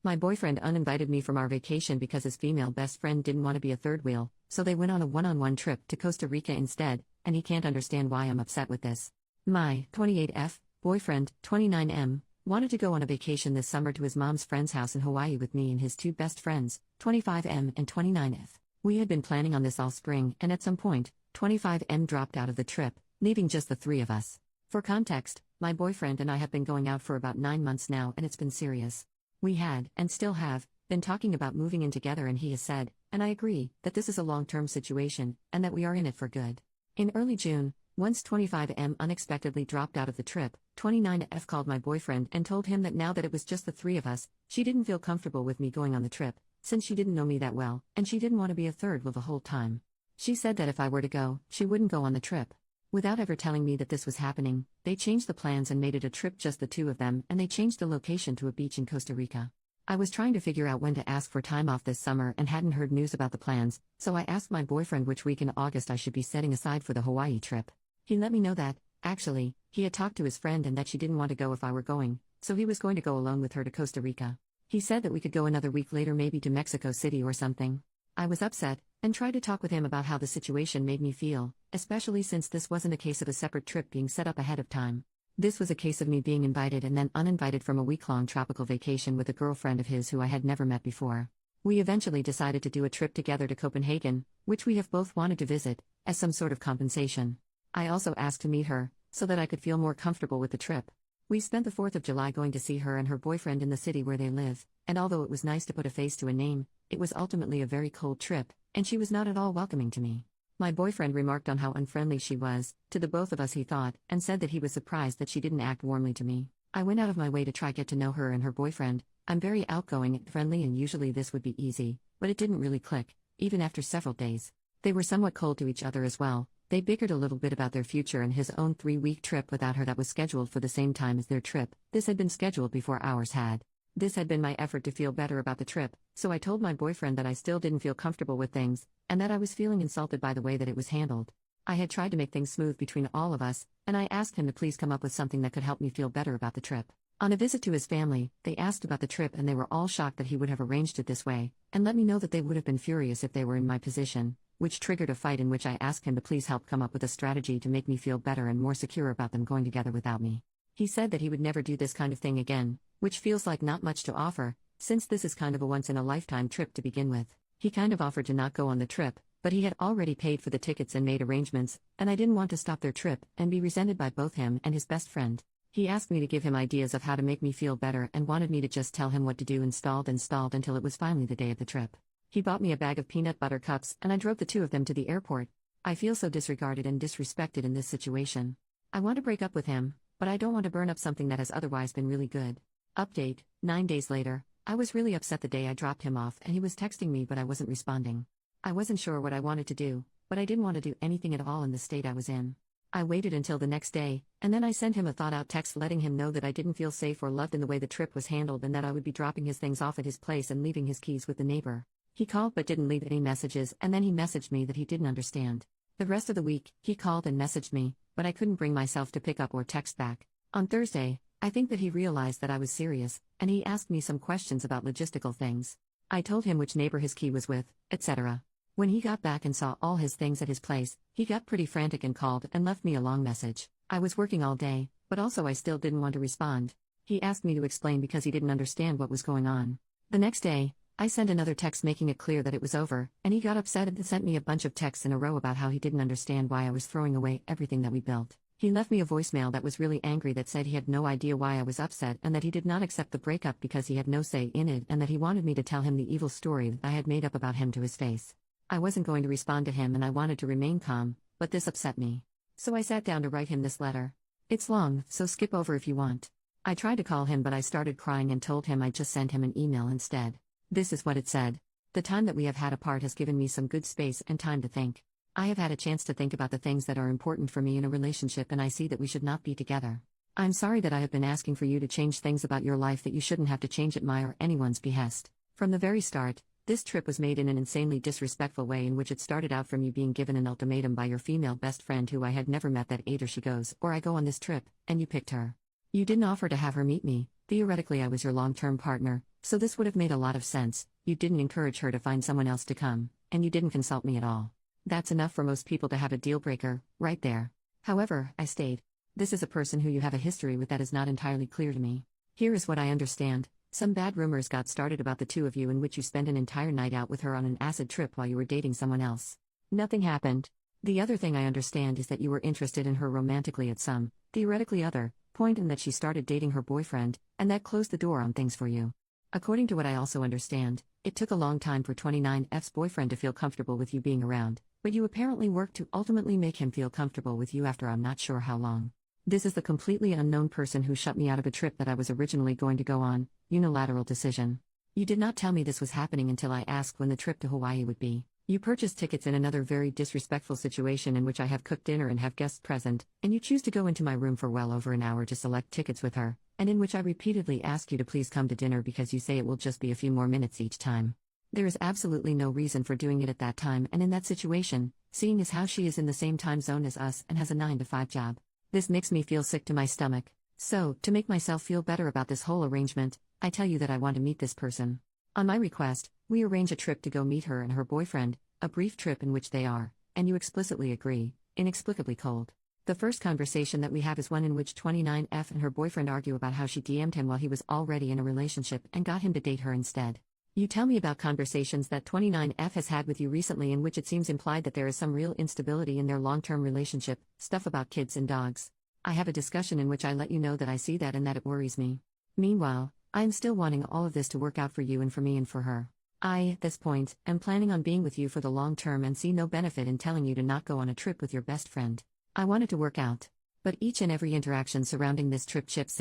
My boyfriend uninvited me from our vacation because his female best friend didn't want to be a third wheel, so they went on a one-on-one trip to Costa Rica instead, and he can't understand why I'm upset with this. My 28F boyfriend, 29M, wanted to go on a vacation this summer to his mom's friend's house in Hawaii with me and his two best friends, 25M and 29F. We had been planning on this all spring, and at some point, 25M dropped out of the trip, leaving just the three of us. For context, my boyfriend and I have been going out for about 9 months now, and it's been serious. We had, and still have, been talking about moving in together, and he has said, and I agree, that this is a long-term situation, and that we are in it for good. In early June, once 25M unexpectedly dropped out of the trip, 29F called my boyfriend and told him that now that it was just the three of us, she didn't feel comfortable with me going on the trip, since she didn't know me that well, and she didn't want to be a third wheel the whole time. She said that if I were to go, she wouldn't go on the trip. Without ever telling me that this was happening, they changed the plans and made it a trip just the two of them, and they changed the location to a beach in Costa Rica. I was trying to figure out when to ask for time off this summer and hadn't heard news about the plans, so I asked my boyfriend which week in August I should be setting aside for the Hawaii trip. He let me know that, actually, he had talked to his friend and that she didn't want to go if I were going, so he was going to go alone with her to Costa Rica. He said that we could go another week later, maybe to Mexico City or something. I was upset, and tried to talk with him about how the situation made me feel, especially since this wasn't a case of a separate trip being set up ahead of time. This was a case of me being invited and then uninvited from a week-long tropical vacation with a girlfriend of his who I had never met before. We eventually decided to do a trip together to Copenhagen, which we have both wanted to visit, as some sort of compensation. I also asked to meet her, so that I could feel more comfortable with the trip. We spent the 4th of July going to see her and her boyfriend in the city where they live, and although it was nice to put a face to a name, it was ultimately a very cold trip, and she was not at all welcoming to me. My boyfriend remarked on how unfriendly she was, to the both of us he thought, and said that he was surprised that she didn't act warmly to me. I went out of my way to try get to know her and her boyfriend. I'm very outgoing and friendly, and usually this would be easy, but it didn't really click, even after several days. They were somewhat cold to each other as well. They bickered a little bit about their future and his own 3-week trip without her that was scheduled for the same time as their trip. This had been scheduled before ours had. This had been my effort to feel better about the trip, so I told my boyfriend that I still didn't feel comfortable with things, and that I was feeling insulted by the way that it was handled. I had tried to make things smooth between all of us, and I asked him to please come up with something that could help me feel better about the trip. On a visit to his family, they asked about the trip and they were all shocked that he would have arranged it this way, and let me know that they would have been furious if they were in my position, which triggered a fight in which I asked him to please help come up with a strategy to make me feel better and more secure about them going together without me. He said that he would never do this kind of thing again, which feels like not much to offer, since this is kind of a once-in-a-lifetime trip to begin with. He kind of offered to not go on the trip, but he had already paid for the tickets and made arrangements, and I didn't want to stop their trip and be resented by both him and his best friend. He asked me to give him ideas of how to make me feel better and wanted me to just tell him what to do and stalled until it was finally the day of the trip. He bought me a bag of peanut butter cups and I drove the two of them to the airport. I feel so disregarded and disrespected in this situation. I want to break up with him, but I don't want to burn up something that has otherwise been really good. Update, 9 days later, I was really upset the day I dropped him off and he was texting me but I wasn't responding. I wasn't sure what I wanted to do, but I didn't want to do anything at all in the state I was in. I waited until the next day, and then I sent him a thought-out text letting him know that I didn't feel safe or loved in the way the trip was handled and that I would be dropping his things off at his place and leaving his keys with the neighbor. He called but didn't leave any messages, and then he messaged me that he didn't understand. The rest of the week, he called and messaged me, but I couldn't bring myself to pick up or text back. On Thursday, I think that he realized that I was serious, and he asked me some questions about logistical things. I told him which neighbor his key was with, etc. When he got back and saw all his things at his place, he got pretty frantic and called and left me a long message. I was working all day, but also I still didn't want to respond. He asked me to explain because he didn't understand what was going on. The next day, I sent another text making it clear that it was over, and he got upset and sent me a bunch of texts in a row about how he didn't understand why I was throwing away everything that we built. He left me a voicemail that was really angry that said he had no idea why I was upset and that he did not accept the breakup because he had no say in it and that he wanted me to tell him the evil story that I had made up about him to his face. I wasn't going to respond to him and I wanted to remain calm, but this upset me. So I sat down to write him this letter. It's long, so skip over if you want. I tried to call him but I started crying and told him I'd just send him an email instead. This is what it said. The time that we have had apart has given me some good space and time to think. I have had a chance to think about the things that are important for me in a relationship and I see that we should not be together. I'm sorry that I have been asking for you to change things about your life that you shouldn't have to change at my or anyone's behest. From the very start, this trip was made in an insanely disrespectful way in which it started out from you being given an ultimatum by your female best friend who I had never met that either she goes or I go on this trip, and you picked her. You didn't offer to have her meet me. Theoretically I was your long-term partner, So this would have made a lot of sense. You didn't encourage her to find someone else to come, and you didn't consult me at all. That's enough for most people to have a deal breaker, right there. However, I stayed. This is a person who you have a history with that is not entirely clear to me. Here is what I understand. Some bad rumors got started about the two of you in which you spent an entire night out with her on an acid trip while you were dating someone else. Nothing happened. The other thing I understand is that you were interested in her romantically at some, theoretically other, point and that she started dating her boyfriend, and that closed the door on things for you. According to what I also understand, it took a long time for 29F's boyfriend to feel comfortable with you being around, but you apparently worked to ultimately make him feel comfortable with you after I'm not sure how long. This is the completely unknown person who shut me out of a trip that I was originally going to go on, unilateral decision. You did not tell me this was happening until I asked when the trip to Hawaii would be. You purchased tickets in another very disrespectful situation in which I have cooked dinner and have guests present, and you choose to go into my room for well over an hour to select tickets with her, and in which I repeatedly ask you to please come to dinner because you say it will just be a few more minutes each time. There is absolutely no reason for doing it at that time and in that situation, seeing as how she is in the same time zone as us and has a 9-to-5 job. This makes me feel sick to my stomach. So, to make myself feel better about this whole arrangement, I tell you that I want to meet this person. On my request, we arrange a trip to go meet her and her boyfriend, a brief trip in which they are, and you explicitly agree, inexplicably cold. The first conversation that we have is one in which 29F and her boyfriend argue about how she DM'd him while he was already in a relationship and got him to date her instead. You tell me about conversations that 29F has had with you recently in which it seems implied that there is some real instability in their long-term relationship, stuff about kids and dogs. I have a discussion in which I let you know that I see that and that it worries me. Meanwhile, I am still wanting all of this to work out for you and for me and for her. I, at this point, am planning on being with you for the long term and see no benefit in telling you to not go on a trip with your best friend. I want it to work out. But each and every interaction surrounding this trip chips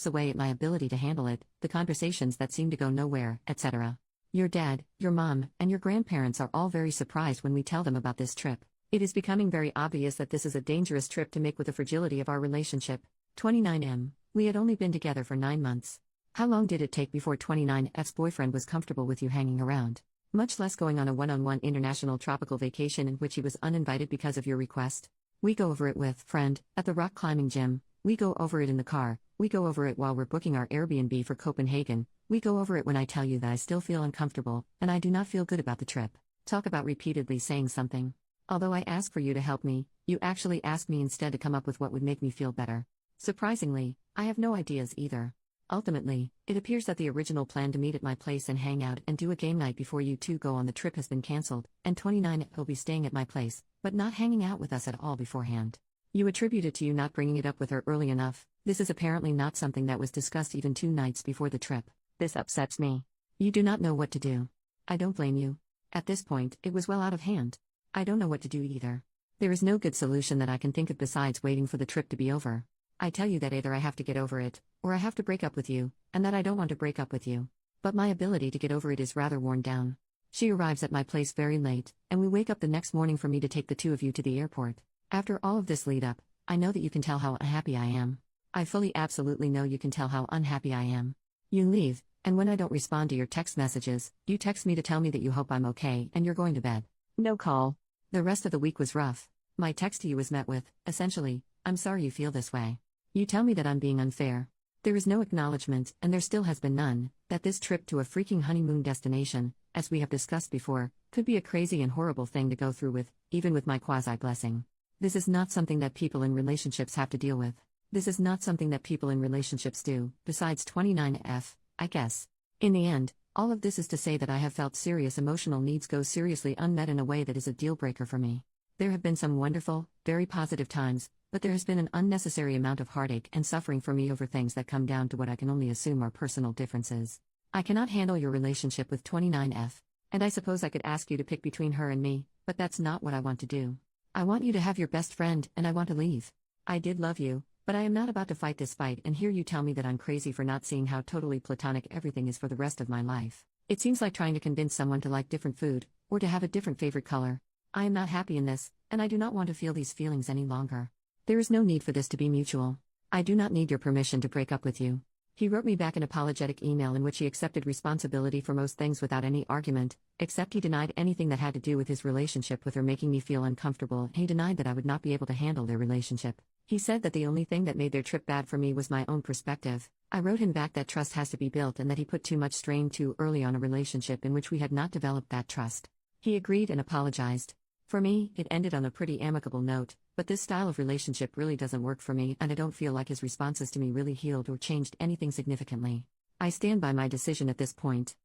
away at my ability to handle it, the conversations that seem to go nowhere, etc. Your dad, your mom, and your grandparents are all very surprised when we tell them about this trip. It is becoming very obvious that this is a dangerous trip to make with the fragility of our relationship. 29M, we had only been together for 9 months. How long did it take before 29F's boyfriend was comfortable with you hanging around? Much less going on a one-on-one international tropical vacation in which he was uninvited because of your request. We go over it with friend at the rock climbing gym. We go over it in the car. We go over it while we're booking our Airbnb for Copenhagen. We go over it when I tell you that I still feel uncomfortable and I do not feel good about the trip. Talk about repeatedly saying something. Although I ask for you to help me, you actually ask me instead to come up with what would make me feel better. Surprisingly, I have no ideas either. Ultimately, it appears that the original plan to meet at my place and hang out and do a game night before you two go on the trip has been cancelled, and 29 will be staying at my place, but not hanging out with us at all beforehand. You attribute it to you not bringing it up with her early enough. This is apparently not something that was discussed even 2 nights before the trip. This upsets me. You do not know what to do. I don't blame you. At this point, it was well out of hand. I don't know what to do either. There is no good solution that I can think of besides waiting for the trip to be over. I tell you that either I have to get over it, or I have to break up with you, and that I don't want to break up with you. But my ability to get over it is rather worn down. She arrives at my place very late, and we wake up the next morning for me to take the two of you to the airport. After all of this lead up, I know that you can tell how unhappy I am. I fully absolutely know you can tell how unhappy I am. You leave, and when I don't respond to your text messages, you text me to tell me that you hope I'm okay and you're going to bed. No call. The rest of the week was rough. My text to you was met with, essentially, I'm sorry you feel this way. You tell me that I'm being unfair. There is no acknowledgement, and there still has been none, that this trip to a freaking honeymoon destination, as we have discussed before, could be a crazy and horrible thing to go through with, even with my quasi-blessing. This is not something that people in relationships have to deal with. This is not something that people in relationships do, besides 29F, I guess. In the end, all of this is to say that I have felt serious emotional needs go seriously unmet in a way that is a deal-breaker for me. There have been some wonderful, very positive times, but there has been an unnecessary amount of heartache and suffering for me over things that come down to what I can only assume are personal differences. I cannot handle your relationship with 29F, and I suppose I could ask you to pick between her and me, but that's not what I want to do. I want you to have your best friend, and I want to leave. I did love you, but I am not about to fight this fight and hear you tell me that I'm crazy for not seeing how totally platonic everything is for the rest of my life. It seems like trying to convince someone to like different food, or to have a different favorite color. I am not happy in this, and I do not want to feel these feelings any longer. There is no need for this to be mutual. I do not need your permission to break up with you. He wrote me back an apologetic email in which he accepted responsibility for most things without any argument, except he denied anything that had to do with his relationship with her making me feel uncomfortable, and he denied that I would not be able to handle their relationship. He said that the only thing that made their trip bad for me was my own perspective. I wrote him back that trust has to be built and that he put too much strain too early on a relationship in which we had not developed that trust. He agreed and apologized. For me, it ended on a pretty amicable note, but this style of relationship really doesn't work for me, and I don't feel like his responses to me really healed or changed anything significantly. I stand by my decision at this point.